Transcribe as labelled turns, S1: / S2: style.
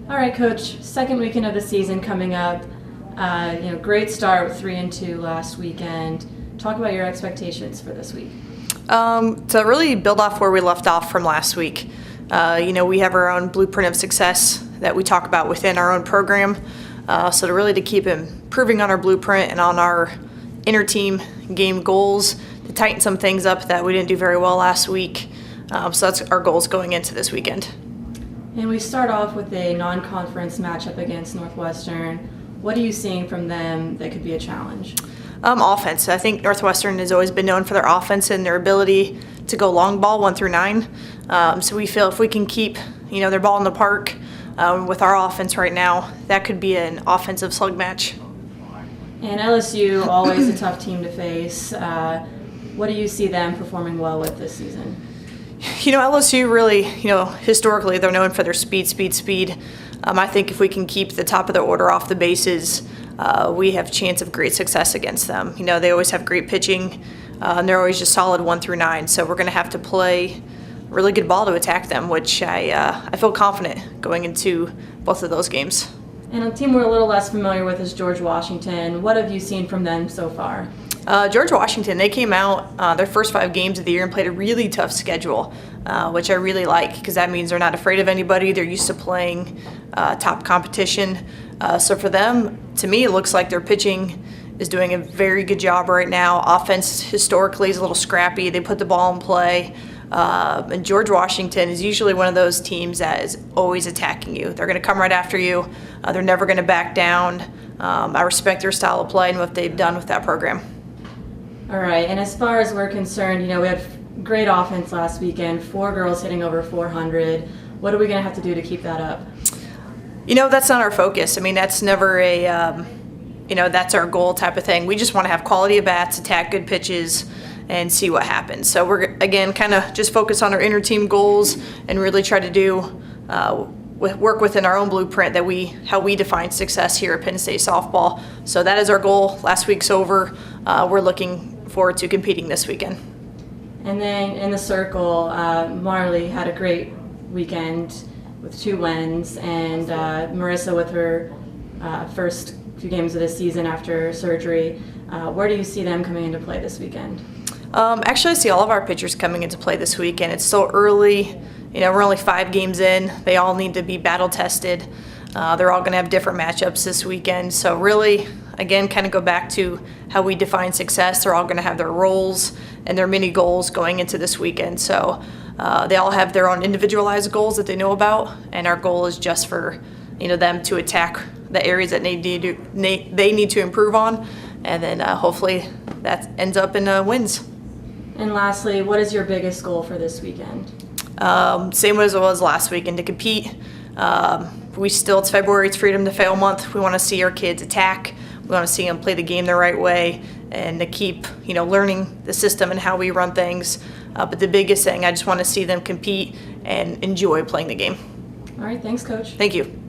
S1: All right, Coach. Second weekend of the season coming up. Great start with 3-2 last weekend. Talk about your expectations for this week.
S2: To really build off where we left off from last week, we have our own blueprint of success that we talk about within our own program. So to keep improving on our blueprint and on our inter-team game goals, to tighten some things up that we didn't do very well last week. So that's our goals going into this weekend.
S1: And we start off with a non-conference matchup against Northwestern. What are you seeing from them that could be a challenge?
S2: Offense. I think Northwestern has always been known for their offense and their ability to go long ball 1 through 9. So we feel if we can keep their ball in the park with our offense right now, that could be an offensive slug match.
S1: And LSU, always a tough team to face. What do you see them performing well with this season?
S2: LSU really, historically they're known for their speed. I think if we can keep the top of the order off the bases, we have a chance of great success against them. They always have great pitching, and they're always just solid 1 through 9. So we're going to have to play really good ball to attack them, which I feel confident going into both of those games.
S1: And a team we're a little less familiar with is George Washington. What have you seen from them so far?
S2: George Washington, they came out their first 5 games of the year and played a really tough schedule, which I really like because that means they're not afraid of anybody. They're used to playing top competition. So for them, to me, it looks like their pitching is doing a very good job right now. Offense historically is a little scrappy. They put the ball in play. And George Washington is usually one of those teams that is always attacking you. They're going to come right after you. They're never going to back down. I respect their style of play and what they've done with that program.
S1: All right, and as far as we're concerned, we had great offense last weekend, 4 girls hitting over 400. What are we going to have to do to keep that up?
S2: That's not our focus. That's never that's our goal type of thing. We just want to have quality at bats, attack good pitches, and see what happens. So we're, again, kind of just focus on our inter-team goals and really try to do work within our own blueprint how we define success here at Penn State softball. So that is our goal. Last week's over. We're looking forward to competing this weekend.
S1: And then in the circle, Marley had a great weekend with 2 wins, and Marissa with her first few games of the season after surgery. Where do you see them coming into play this weekend?
S2: Actually, I see all of our pitchers coming into play this weekend. It's still early. We're only 5 games in. They all need to be battle tested. They're all going to have different matchups this weekend. So really, again, kind of go back to how we define success. They're all going to have their roles and their mini goals going into this weekend. So they all have their own individualized goals that they know about, and our goal is just for them to attack the areas that they need to improve on, and then hopefully that ends up in wins.
S1: And lastly, what is your biggest goal for this weekend?
S2: Same as it was last weekend, to compete. It's February, it's Freedom to Fail month. We want to see our kids attack. We want to see them play the game the right way and to keep, learning the system and how we run things. But the biggest thing, I just want to see them compete and enjoy playing the game.
S1: All right, thanks, Coach.
S2: Thank you.